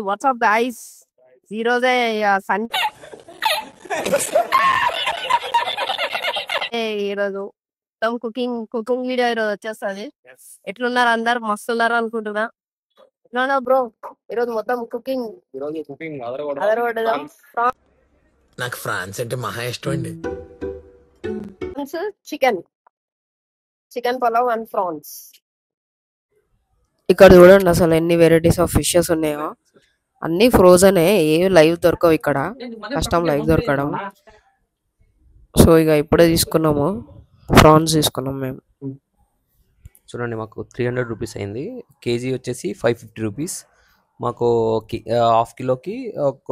WhatsApp guys, ఈరోజే Sunday. ఈరోజు మొత్తం కుకింగ్ వీడియో ఈరోజు వచ్చేస్తుంది. ఎట్లున్నారు అందరు? మస్తున్నారు అనుకుంటున్నా. బ్రో ఈరోజు మొత్తం కుకింగ్ అదరగొట్టదాం. నాకు ఫ్రాన్స్ అంటే మహా ఇష్టం అండి. Chicken pulao and prawns. ఇక్కడ చూడండి అసలు ఎన్ని వెరైటీస్ ఆఫ్ ఫిషెస్ ఉన్నాయో. అన్ని ఫ్రోజన్, ఏ లైవ్ దొరకవు ఇక్కడ, కష్టం లైవ్ దొరకడం. సో ఇక ఇప్పుడే తీసుకున్నాము, ఫ్రాన్స్ తీసుకున్నాం మేము. చూడండి, మాకు 300 రూపీస్ అయింది. కేజీ వచ్చేసి 550 రూపీస్. మాకు హాఫ్ కిలోకి ఒక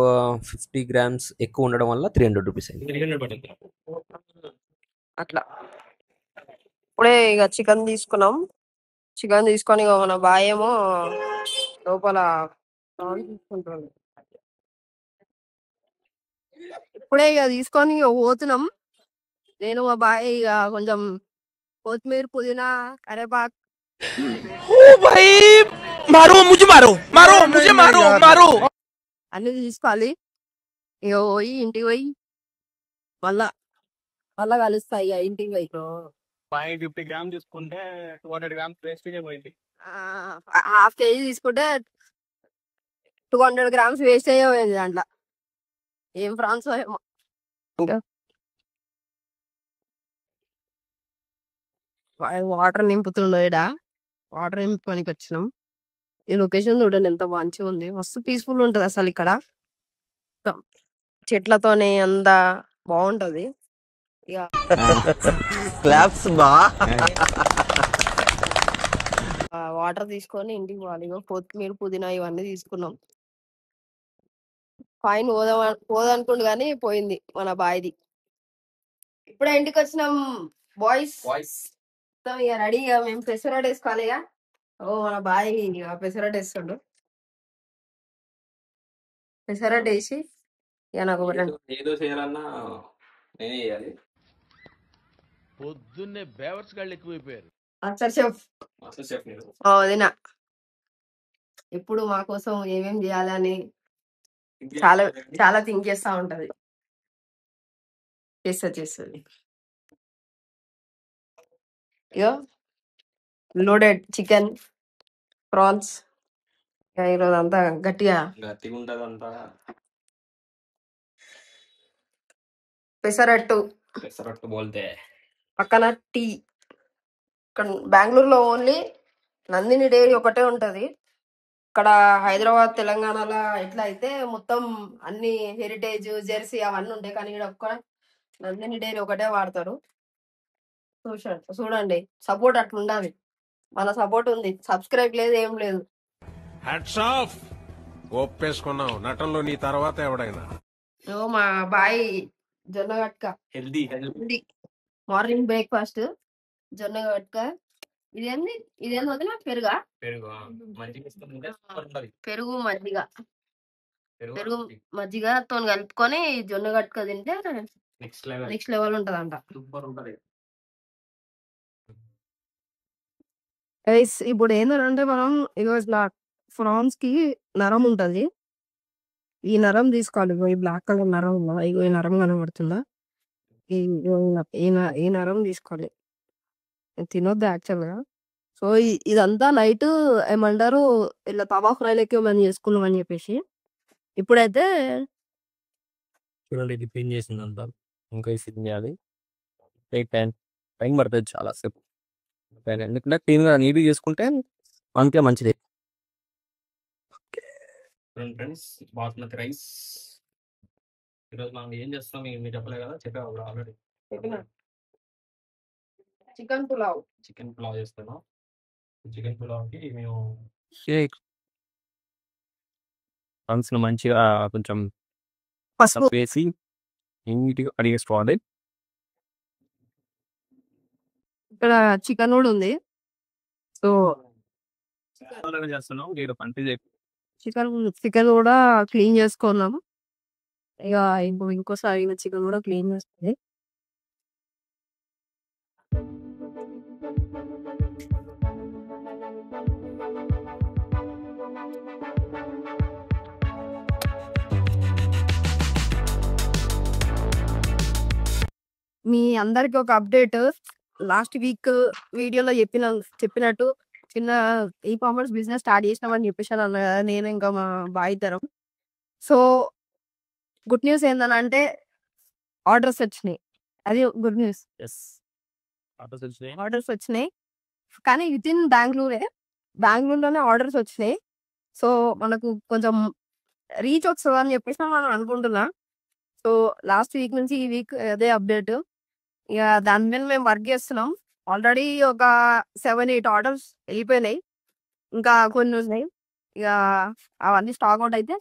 50 గ్రామ్స్ ఎక్కువ ఉండడం వల్ల 300 రూపీస్ అయింది. అట్లా ఇప్పుడే ఇక చికెన్ తీసుకున్నాం. చికెన్ తీసుకొని ఇక మన బాయ్ ఏమో లోపల తీసుకుంటాం. ఇప్పుడే ఇక తీసుకొని ఇక పోతున్నాం. నేను మా బాయ్ ఇక కొంచెం కొత్తిమీర, పుదీనా, కరేపాకు అన్ని తీసుకోవాలి. ఇక పోయి ఇంటికి పోయి మళ్ళా కలుస్తాయి. ఇక ఇంటికి పోయి 550 గ్రామ్ తీసుకుంటే 200 గ్రామ్స్ వేస్టేజ్ పోయింది. హాఫ్ కేజీ తీసుకుంటే 200 గ్రామ్స్ వేస్టేజ్ పోయింది దాంట్లో. ఏం ఫ్రాన్స్ ఏమో. ఇంకా వాటర్ నింపుతుండో ఇడ, వాటర్ నింపుకోనికి వచ్చినాం. ఈ లొకేషన్ చూడండి ఎంత మంచిగా ఉంది, మస్తు పీస్ఫుల్ ఉంటది అసలు ఇక్కడ. చెట్లతోనే అంత బాగుంటది. ఇక వాటర్ తీసుకొని ఇంటికి పోవాలి. ఇక కొత్తిమీర, పుదీనా ఇవన్నీ తీసుకున్నాం. ఫైన్ పోదనుకుంటు కానీ పోయింది మన బాయ్ది. ఇప్పుడే ఇంటికి వచ్చినాం బాయ్స్. ఇక రెడీ, ఇక మేము పెసరట్ వేసుకోవాలి. ఇక మన బాయ్ పెసరట్ వేస్తుండు. పెసరట్ వేసి ఇక నాకు ఏదో చేయాలన్నా నేనే చేయాలి. పొద్దున్నే బేవర్స్ గాళ్ళు ఎక్కువైపోయారు. వదినా ఇప్పుడు మా కోసం ఏమేం చేయాలని చాలా చాలా థింక్ చేస్తా ఉంటది. చేస్తుంది. ఇగో లోడెడ్ చికెన్, ప్రాన్స్. ఈరోజు అంతా గట్టిగా ఉంటదంతా. పెసరట్టు బోల్తే పక్కన టీ. ఇక్కడ బెంగళూరులో ఓన్లీ నందిని డైరీ ఒకటే ఉంటది. ఇక్కడ హైదరాబాద్, తెలంగాణలో ఎట్లా అయితే మొత్తం అన్ని హెరిటేజ్, జెర్సీ అవన్నీ ఉంటాయి. కానీ ఇక్కడ ఒక్క నందిని డైరీ ఒకటే వాడతారు. చూడండి, సపోర్ట్ అట్లా ఉండాలి. మన సపోర్ట్ ఉంది, సబ్స్క్రైబ్ లేదు, ఏం లేదు. Hats off. ఒప్పేసుకున్నావు నటనలో నీ తర్వాత ఎవడైనా. మా బాయ్ జొన్న గట్క హెల్దీ మార్నింగ్ బ్రేక్ఫాస్ట్ జొన్న గట్క. ఇదేంది వదిన? పెరుగు మజ్జిగతో కలుపుకొని జొన్న గట్క తింటే నెక్స్ట్ లెవెల్ ఉంటదంట. ఇప్పుడు ఏంటంటే మనం ఇట్లా ఫ్రాన్స్ కి నరం ఉంటది. ఈ నరం తీసుకోవాలి. ఈ బ్లాక్ కలర్ నరం ఉందా, ఈ నరం కనబడుతుందా? ఈ నరం తీసుకోవాలి. తినొద్దు యాక్చువల్ గా. సో ఇదంతా నైట్ ఏమంటారు ఇలా తవా ఫ్రైలు ఎక్కువ మంది చేసుకున్నాం అని చెప్పేసి. ఇప్పుడైతే చూడండి, ఇది క్లీన్ చేసిందంతా. ఇంకా ఇది చేయాలి. టైం పడుతుంది చాలా సేపు. ఎందుకంటే క్లీన్ గా నీట్ చేసుకుంటే అంతే మంచిది. ఫ్రెండ్స్, బాస్మతి రైస్ ఈరోజు మనం ఏం చేస్తాం మీరు చెప్పలే కదా, చెప్పావు ఆల్రెడీ. చికెన్ పులావ్ చేస్తున్నాం. చికెన్ పులావ్కి మేము ఫ్రాన్స్ మంచిగా కొంచెం పసుపు వేసి నీట్గా అడిగేసుకోవాలి. ఇక్కడ చికెన్ కూడా ఉంది. సో చేస్తున్నాం. చికెన్ కూడా క్లీన్ చేసుకున్నాము. ఇక ఇంకోసారి చికెన్ కూడా క్లీన్ చేస్తుంది. మీ అందరికి ఒక అప్డేట్. లాస్ట్ వీక్ వీడియోలో చెప్పినట్టు చిన్న కామర్స్ బిజినెస్ స్టార్ట్ చేసినామని చెప్పేసాను అన్న కదా, నేను ఇంకా మా బాయ్ ఇద్దరం. సో గుడ్ న్యూస్ ఏంటంటే ఆర్డర్స్ వచ్చినాయి. అది గుడ్ న్యూస్. ఎస్ ఆటోస్ వచ్చినాయి. ఆర్డర్స్ వచ్చినాయి కానీ విత్ ఇన్ బెంగళూరులోనే ఆర్డర్స్ వచ్చినాయి. సో మనకు కొంచెం రీచ్ వస్తుంది అని చెప్పేసి మనం అనుకుంటున్నా. సో లాస్ట్ వీక్ నుంచి ఈ వీక్ అదే అప్డేట్. ఇక దాని మీద మేము వర్క్ చేస్తున్నాం. ఆల్రెడీ ఒక 7-8 ఆర్డర్స్ వెళ్ళిపోయినాయి, ఇంకా కొన్ని ఉన్నాయి. ఇక అవన్నీ స్టాక్ అవుట్ అయితే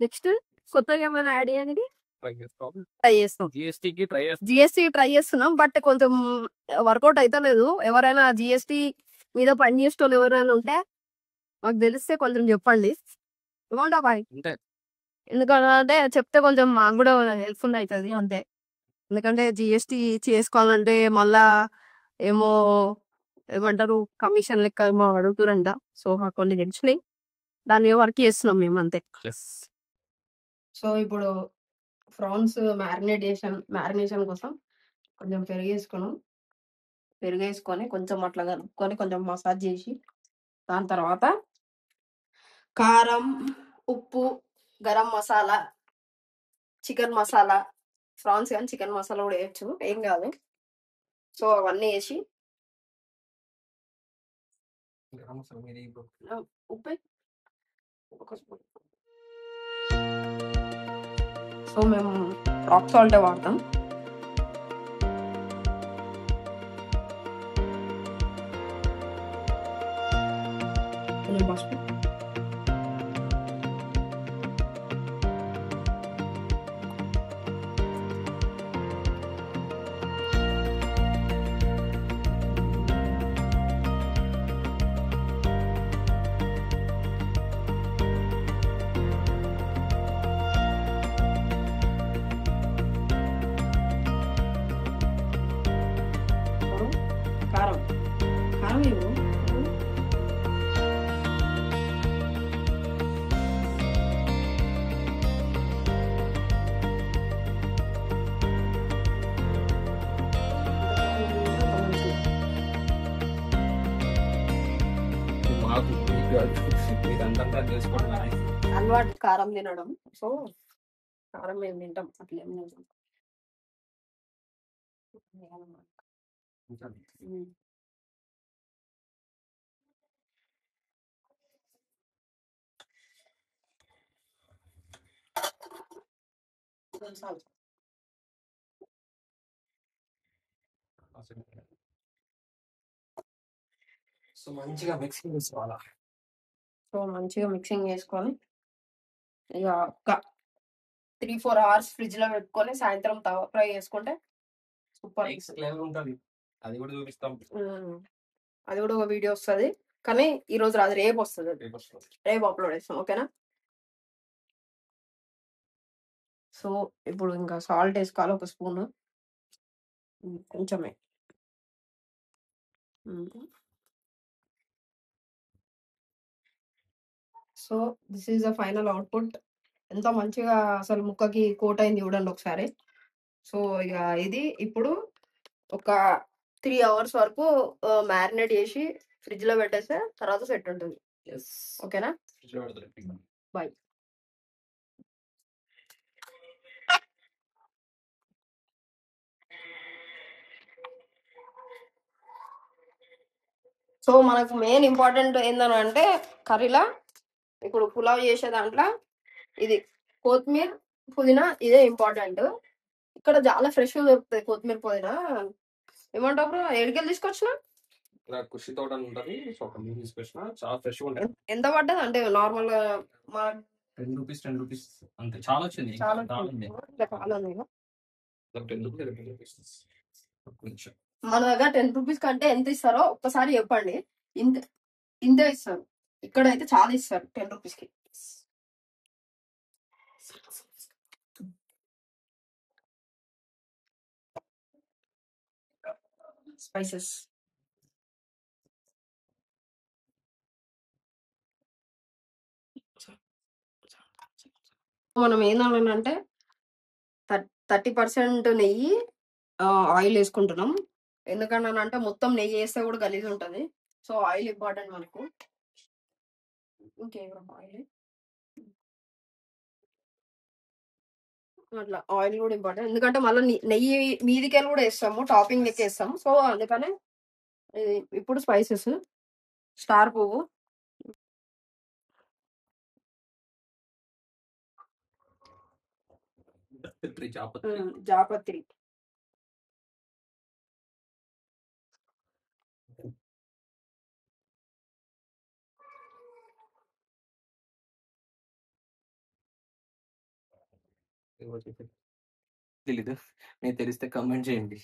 నెక్స్ట్ కొత్తగా ఏమైనా యాడ్ చేయడానికి ట్రై చేస్తాం. జిఎస్టీకి ట్రై చేస్తాం. జిఎస్టీ ట్రై చేస్తున్నాం, బట్ కొంచెం వర్కౌట్ అయితే లేదు. ఎవరైనా జిఎస్టీ మీద పని చేసేటోళ్ళు ఎవరైనా ఉంటే మాకు తెలిస్తే కొంచెం చెప్పండి. ఇవ్వండి బాయ్. అంటే ఎందుకంటే చెప్తే కొంచెం మాకు కూడా హెల్ప్ఫుల్ అవుతుంది అంతే. ఎందుకంటే జిఎస్టీ చేసుకోవాలంటే మళ్ళా ఏమో ఏమంటారు కమిషన్ లెక్క ఏమో అడుగుతారంట. సో మాకు కొన్ని తెలిసినాయి, దాని మీద వర్క్ చేస్తున్నాం మేము అంతే. ఎస్ సో ఇప్పుడు ప్రాన్స్ మ్యారినేషన్ కోసం కొంచెం పెరుగేసుకొని కొంచెం అట్లా కలుపుకొని కొంచెం మసాజ్ చేసి, దాని తర్వాత కారం, ఉప్పు, గరం మసాలా, చికెన్ మసాలా, ప్రాన్స్ కానీ చికెన్ మసాలా కూడా వేయచ్చు, ఏం కాదు. సో అవన్నీ వేసి ఉప్పు ఒక స్పూన్. సో మేము రాక్ సాల్ట్ వాడతాం. కొంచెం పసుపు, కారం కారం ఇవ్వు. మాకు మీరంతా చేసుకోవడం అలవాటు కారం తినడం. సో కారం మేము తింటాం, అట్లేం లేదు. సో మంచిగా మిక్సింగ్ చేసుకోవాలా. సో మంచిగా మిక్సింగ్ చేసుకొని ఇక ఒక 3-4 అవర్స్ ఫ్రిడ్జ్ లో పెట్టుకొని సాయంత్రం తవ ఫ్రై చేసుకుంటే సూపర్. ఫ్లేవర్ ఉంటుంది, అది కూడా చూపిస్తాం. అది కూడా ఒక వీడియో వస్తుంది, కానీ ఈ రోజు రాదు, రేపు వస్తుంది. రేపు అప్లోడ్ చేస్తాం, ఓకేనా. సో ఇప్పుడు ఇంకా సాల్ట్ వేసుకోవాలి, ఒక స్పూన్ కొంచెమే. So this is the final output. ఎంత మంచిగా అసలు ముక్కకి కోట్ అయింది చూడండి ఒకసారి. సో ఇక ఇది ఇప్పుడు ఒక 3 అవర్స్ వరకు మ్యారినేట్ చేసి ఫ్రిడ్జ్ లో పెట్టేస్తే తర్వాత సెట్ ఉంటుంది, ఓకేనా. బాయ్. సో మనకు మెయిన్ ఇంపార్టెంట్ ఏందని అంటే కర్రీలా ఇప్పుడు పులావ్ చేసే దాంట్లో ఇది కొత్తిమీర, పుదీనా, ఇదే ఇంపార్టెంట్. ఇక్కడ చాలా ఫ్రెష్ దొరుకుతాయి కొత్తిమీర, పుదీనా. ఏమంటావు బ్రో, ఎడికెళ్ళి తీసుకొచ్చిన? కృషి తోట ఉంటుంది, సో అక్కడ తీసుకొచ్చిన, చాలా ఫ్రెష్ ఉంటాయి. ఎంత పడ్డది అంటే నార్మల్ గా మా 10 రూపీస్ అంతే. చాలా వచ్చింది, చాలా చాలా ఉంది. చాలా ఉంది. 10 రూపీస్ 11 రూపీస్ కొంచెం. మన దగ్గర 10 రూపీస్ కంటే ఎంత ఇస్తారో ఒక్కసారి చెప్పండి. ఇంత ఇంతే ఇస్తారు, ఇక్కడైతే చాలా ఇస్తారు 10 రూపీస్ కి. స్పైసెస్ మనం ఏంటంటే 30% నెయ్యి, ఆయిల్ వేసుకుంటున్నాం. ఎందుకన్నానంటే మొత్తం నెయ్యి వేస్తే కూడా గలీజ్ ఉంటుంది. సో ఆయిల్ ఇంపార్టెంట్ మనకు. ఇంకేం ఆయిల్, అట్లా ఆయిల్ కూడా ఇంపార్టెంట్. ఎందుకంటే మళ్ళీ నెయ్యి మీదికెళ్ళి కూడా వేస్తాము, టాపింగ్ లెక్క వేస్తాము. సో అందుకనే ఇప్పుడు స్పైసెస్, స్టార్ పువ్వు, జాపత్రి, తెలీదు, నేను తెలిస్తే కమెంట్ చేయండి.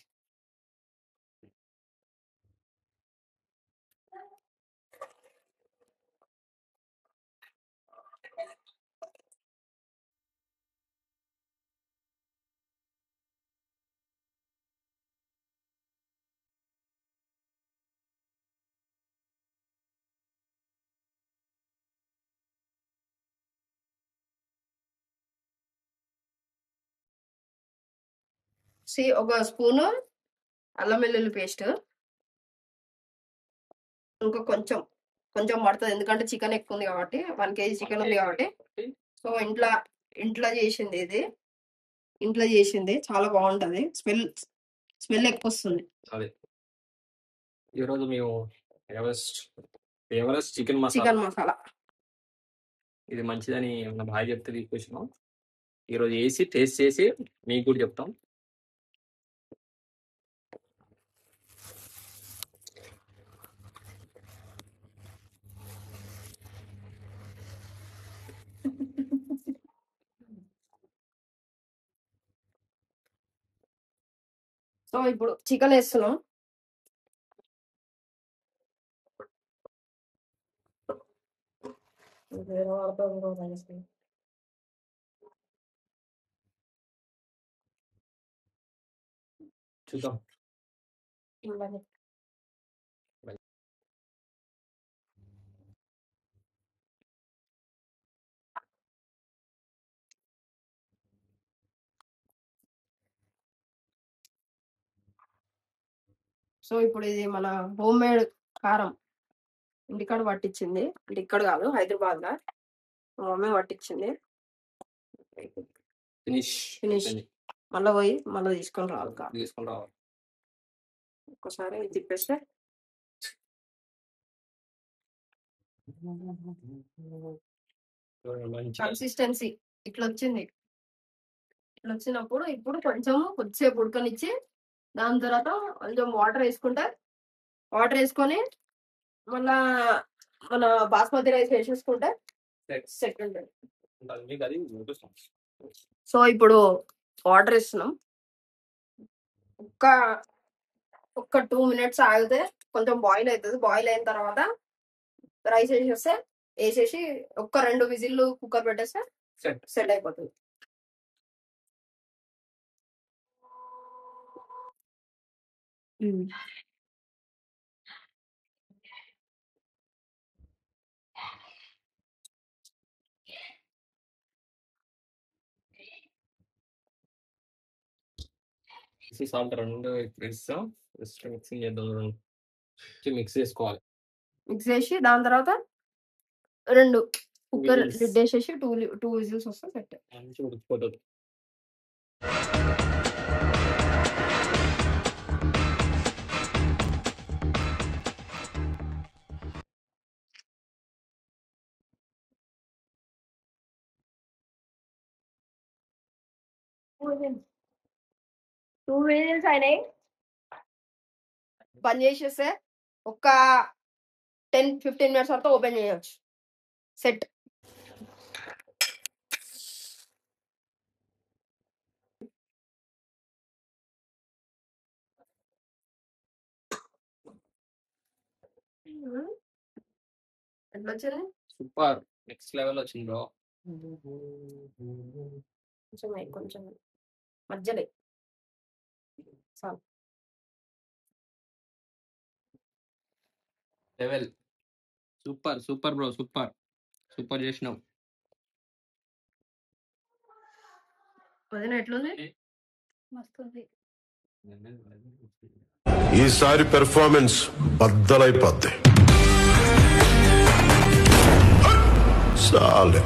ఒక స్పూను అల్లం వెల్లుల్లి పేస్ట్. ఇంకా కొంచెం కొంచెం పడుతుంది, ఎందుకంటే చికెన్ ఎక్కువ ఉంది కాబట్టి, 1 kg చికెన్ ఉంది కాబట్టి. సో ఇంట్లో చేసింది ఇది, ఇంట్లో చేసింది చాలా బాగుంటది. స్మెల్ ఎక్కువ వస్తుంది. అదే ఈరోజు మేము ఫేవరెట్ చికెన్ మసాలా ఇది మంచిదని నా భార్య చెప్తే తీసుకొచ్చినాం. ఈరోజు వేసి టేస్ట్ చేసి మీకు కూడా చెప్తాం. సో ఇప్పుడు చికెన్ వేస్తున్నాం. చూద్దాం. సో ఇప్పుడు ఇది మన హోమ్ మేడ్ కారం, ఇంటికాడ పట్టించింది. అంటే ఇక్కడ కాదు, హైదరాబాద్ గా మా మమ్మీ పట్టించింది. ఫినిష్ మళ్ళీ పోయి మళ్ళీ తీసుకొని రావాలి. ఒక్కసారి తిప్పేస్తే కన్సిస్టెన్సీ ఇట్లా వచ్చింది. ఇట్లా వచ్చినప్పుడు ఇప్పుడు కొద్దిసేపు ఉడకనిచ్చి, దాని తర్వాత కొంచెం వాటర్ వేసుకొని మళ్ళా మన బాస్మతి రైస్ వేసేసుకుంటే సెట్ ఉంటుంది. సో ఇప్పుడు వాటర్ వేస్తున్నాం. ఒక్క 2 minutes ఆగితే కొంచెం బాయిల్ అవుతుంది. బాయిల్ అయిన తర్వాత రైస్ వేసేసి ఒక్క 2 విజిల్లు కుక్కర్ పెట్టేస్తే సెట్ అయిపోతుంది. సాల్ట్ 2 వేస్తాం. మిక్సింగ్ చేద్దాం. మిక్స్ చేసుకోవాలి. మిక్స్ చేసి దాని తర్వాత 2 కుక్కర్ లిడ్ వేసేసి 2 విజిల్స్ వస్తే సెట్. మంచిగా ఉడికిపోతుంది. టూ విజిల్స్ అయినాయి. బంద్ చేసేస్తే ఒక 10-15 minutes వరకు ఓపెన్ చేయొచ్చు. సెట్. ఎట్లా వచ్చింది? సూపర్, నెక్స్ట్ లెవెల్ వచ్చింది బ్రో. కొంచెం మధ్యలో లెవెల్. సూపర్ బ్రో, సూపర్ చేసినావు. వదిన ఎట్లుంది? మస్తుంది. ఈసారి పెర్ఫార్మెన్స్ బద్దలైపోద్ది. చాలే.